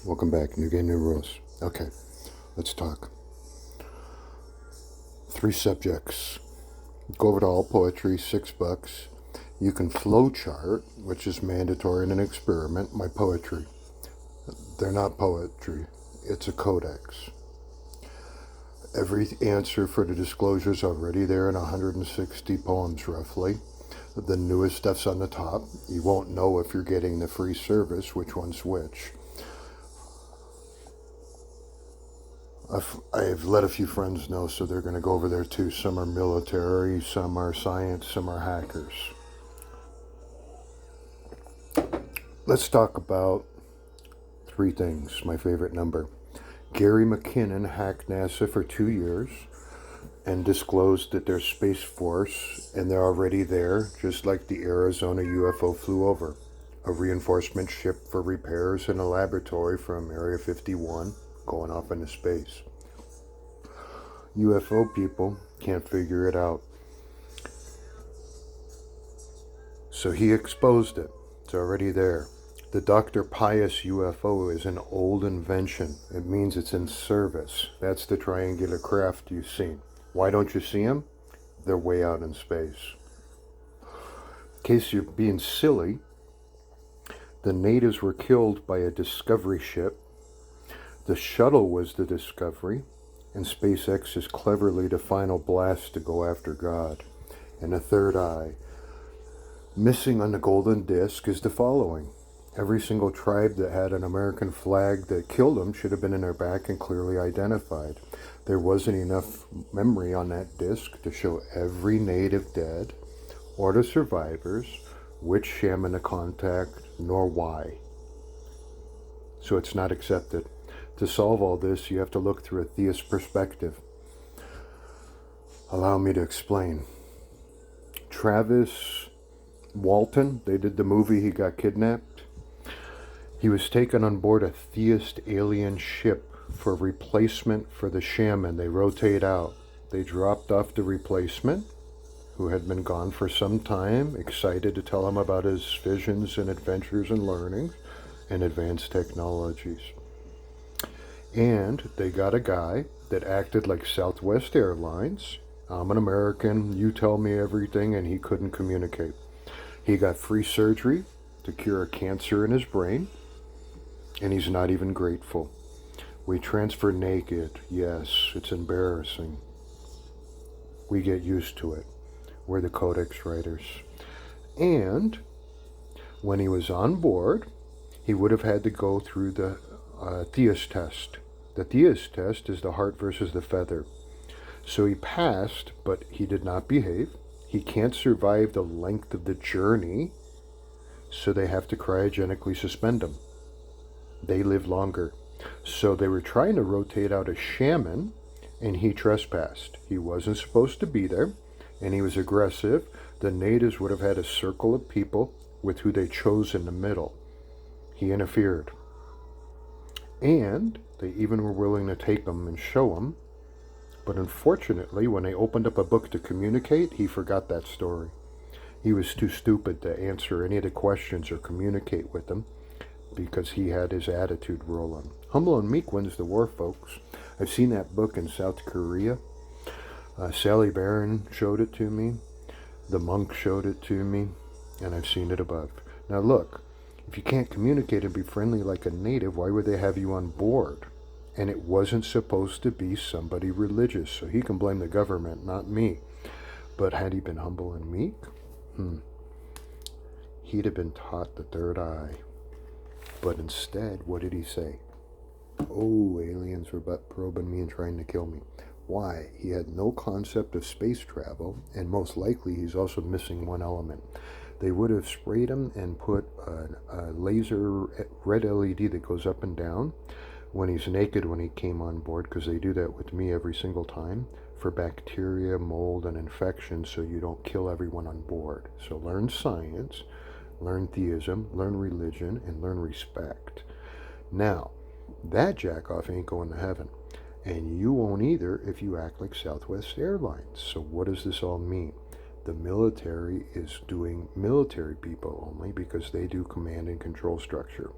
Welcome back. New game, new rules. Okay, let's talk. 3 subjects. Go over to all poetry, $6. You can flowchart, which is mandatory in an experiment, my poetry. They're not poetry, it's a codex. Every answer for the disclosure is already there in 160 poems, roughly. The newest stuff's on the top. You won't know if you're getting the free service, which one's which. I've let a few friends know, so they're going to go over there too. Some are military, some are science, some are hackers. Let's talk about 3 things. My favorite number. Gary McKinnon hacked NASA for 2 years and disclosed that there's Space Force, and they're already there, just like the Arizona UFO flew over. A reinforcement ship for repairs in a laboratory from Area 51 going off into space. UFO people can't figure it out. So he exposed it. It's already there. The Dr. Pius UFO is an old invention. It means it's in service. That's the triangular craft you've seen. Why don't you see them? They're way out in space. In case you're being silly, the natives were killed by a Discovery ship. The shuttle was the Discovery, and SpaceX is cleverly the final blast to go after God. And a third eye. Missing on the golden disc is the following. Every single tribe that had an American flag that killed them should have been in their back and clearly identified. There wasn't enough memory on that disc to show every native dead, or the survivors, which shaman to contact, nor why. So it's not accepted. To solve all this, you have to look through a theist perspective. Allow me to explain. Travis Walton, they did the movie, he got kidnapped. He was taken on board a theist alien ship for replacement for the shaman. They rotate out. They dropped off the replacement, who had been gone for some time, excited to tell him about his visions and adventures and learnings and advanced technologies. And they got a guy that acted like Southwest Airlines. I'm an American, you tell me everything, and he couldn't communicate. He got free surgery to cure a cancer in his brain, and he's not even grateful. We transfer naked. Yes, it's embarrassing. We get used to it. We're the codex writers. And when he was on board, he would have had to go through the theist test. The theist test is the heart versus the feather. So he passed, but he did not behave. He can't survive the length of the journey, so they have to cryogenically suspend him. They live longer. So they were trying to rotate out a shaman, and he trespassed. He wasn't supposed to be there, and he was aggressive. The natives would have had a circle of people with who they chose in the middle. He interfered. And they even were willing to take him and show him. But unfortunately, when they opened up a book to communicate, he forgot that story. He was too stupid to answer any of the questions or communicate with them because he had his attitude rolling. Humble and meek wins the war, folks. I've seen that book in South Korea. Sally Barron showed it to me. The monk showed it to me. And I've seen it above. Now look, if you can't communicate and be friendly like a native, why would they have you on board? And it wasn't supposed to be somebody religious, so he can blame the government, not me. But had he been humble and meek, he'd have been taught the third eye. But instead, what did he say? Oh, aliens were but probing me and trying to kill me. Why? He had no concept of space travel, and most likely he's also missing one element. They would have sprayed him and put a laser red LED that goes up and down when he's naked when he came on board, because they do that with me every single time, for bacteria, mold, and infection, so you don't kill everyone on board. So learn science, learn theism, learn religion, and learn respect. Now, that jackoff ain't going to heaven. And you won't either if you act like Southwest Airlines. So what does this all mean? The military is doing military people only because they do command and control structure.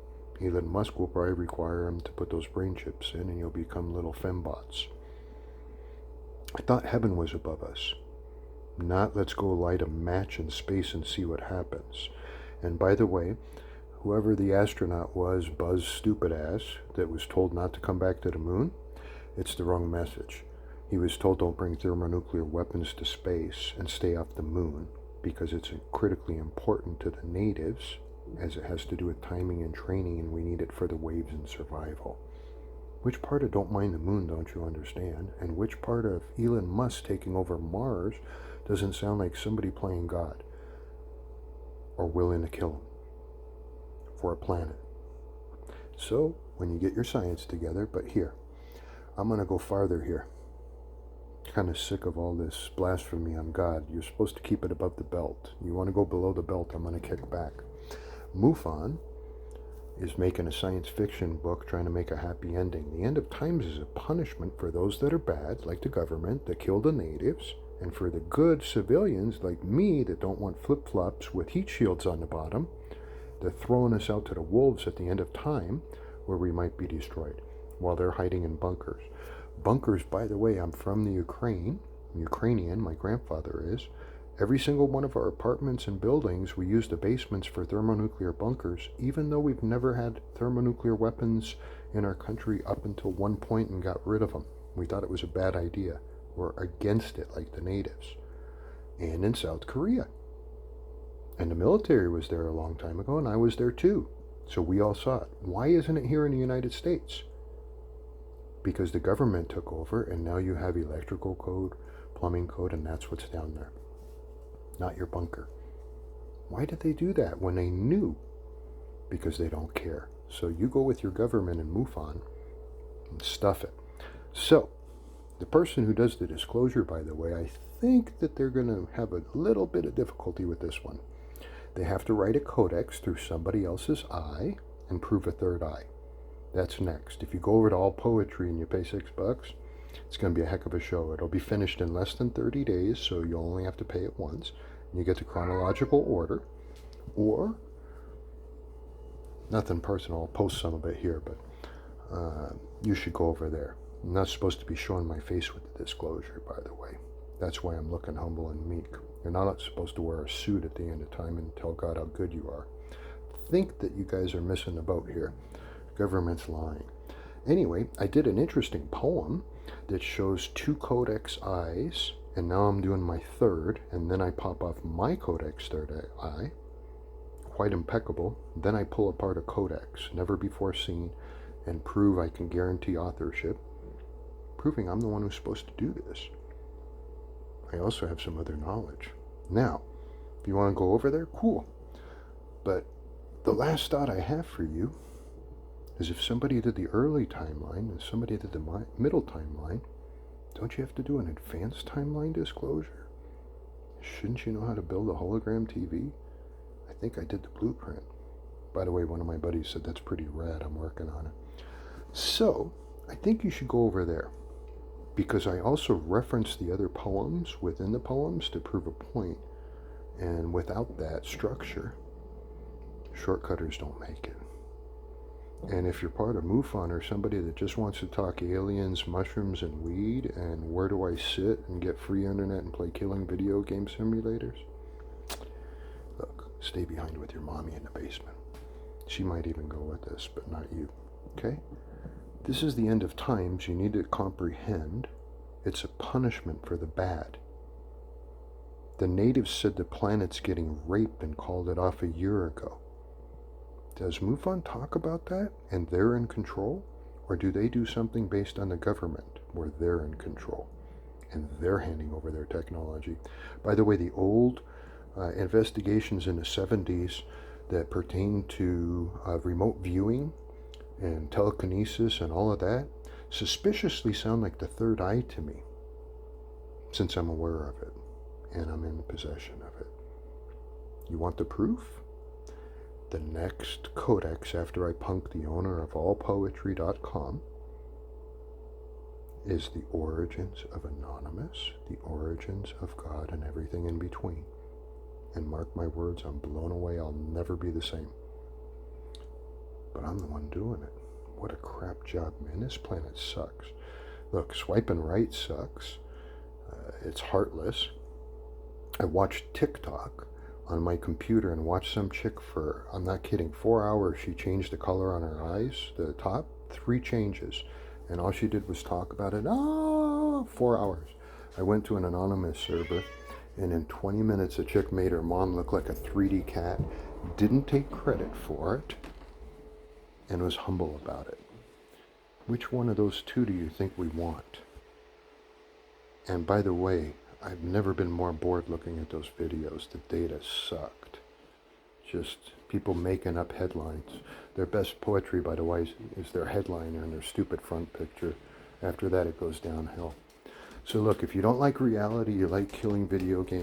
Elon Musk will probably require him to put those brain chips in and you'll become little fembots. I thought heaven was above us. Not let's go light a match in space and see what happens. And by the way, whoever the astronaut was, Buzz stupid ass, that was told not to come back to the moon, it's the wrong message. He was told don't bring thermonuclear weapons to space and stay off the moon because it's critically important to the natives as it has to do with timing and training and we need it for the waves and survival. Which part of don't mind the moon don't you understand? And which part of Elon Musk taking over Mars doesn't sound like somebody playing God or willing to kill him for a planet? So, when you get your science together, but here, I'm going to go farther here. Kind of sick of all this blasphemy on God. You're supposed to keep it above the belt. You want to go below the belt, I'm going to kick back. MUFON is making a science fiction book trying to make a happy ending. The end of times is a punishment for those that are bad, like the government, that kill the natives, and for the good civilians like me that don't want flip-flops with heat shields on the bottom. They're throwing us out to the wolves at the end of time where we might be destroyed while they're hiding in bunkers. Bunkers, by the way, I'm from the Ukrainian, my grandfather is. Every single one of our apartments and buildings, we use the basements for thermonuclear bunkers, even though we've never had thermonuclear weapons in our country up until one point and got rid of them. We thought it was a bad idea. We're against it like the natives. And in South Korea. And the military was there a long time ago, and I was there too. So we all saw it. Why isn't it here in the United States? Because the government took over, and now you have electrical code, plumbing code, and that's what's down there. Not your bunker. Why did they do that when they knew? Because they don't care. So you go with your government and MUFON and stuff it. So, the person who does the disclosure, by the way, I think that they're going to have a little bit of difficulty with this one. They have to write a codex through somebody else's eye and prove a third eye. That's next. If you go over to All Poetry and you pay $6, it's going to be a heck of a show. It'll be finished in less than 30 days, so you'll only have to pay it once. And you get the chronological order. Or, nothing personal, I'll post some of it here, but you should go over there. I'm not supposed to be showing my face with the disclosure, by the way. That's why I'm looking humble and meek. You're not supposed to wear a suit at the end of time and tell God how good you are. Think that you guys are missing the boat here. Government's lying. Anyway, I did an interesting poem that shows 2 codex eyes, and now I'm doing my third, and then I pop off my codex third eye. Quite impeccable. Then I pull apart a codex, never before seen, and prove I can guarantee authorship, proving I'm the one who's supposed to do this. I also have some other knowledge. Now, if you want to go over there, cool. But the last thought I have for you is if somebody did the early timeline and somebody did the middle timeline, don't you have to do an advanced timeline disclosure? Shouldn't you know how to build a hologram TV? I think I did the blueprint. By the way, one of my buddies said that's pretty rad. I'm working on it. So, I think you should go over there, because I also reference the other poems within the poems to prove a point. And without that structure, shortcutters don't make it. And if you're part of MUFON or somebody that just wants to talk aliens, mushrooms, and weed, and where do I sit and get free internet and play killing video game simulators, look, stay behind with your mommy in the basement. She might even go with this, but not you. Okay? This is the end of times. You need to comprehend it's a punishment for the bad. The natives said the planet's getting raped and called it off a year ago. Does MUFON talk about that and they're in control? Or do they do something based on the government where they're in control and they're handing over their technology? By the way, the old investigations in the 70s that pertain to remote viewing and telekinesis and all of that suspiciously sound like the third eye to me, since I'm aware of it and I'm in possession of it. You want the proof? The next codex after I punk the owner of allpoetry.com is the origins of Anonymous, the origins of God, and everything in between. And mark my words, I'm blown away. I'll never be the same. but I'm the one doing it. What a crap job, man. This planet sucks. Look, swiping right sucks. It's heartless. I watched TikTok on my computer and watched some chick for, I'm not kidding, 4 hours. She changed the color on her eyes, the top, 3 changes. And all she did was talk about it. 4 hours. I went to an anonymous server, and in 20 minutes, a chick made her mom look like a 3D cat, didn't take credit for it, and was humble about it. Which one of those two do you think we want? And by the way, I've never been more bored looking at those videos. The data sucked. Just people making up headlines. Their best poetry, by the way, is their headliner and their stupid front picture. After that, it goes downhill. So look, if you don't like reality, you like killing video games,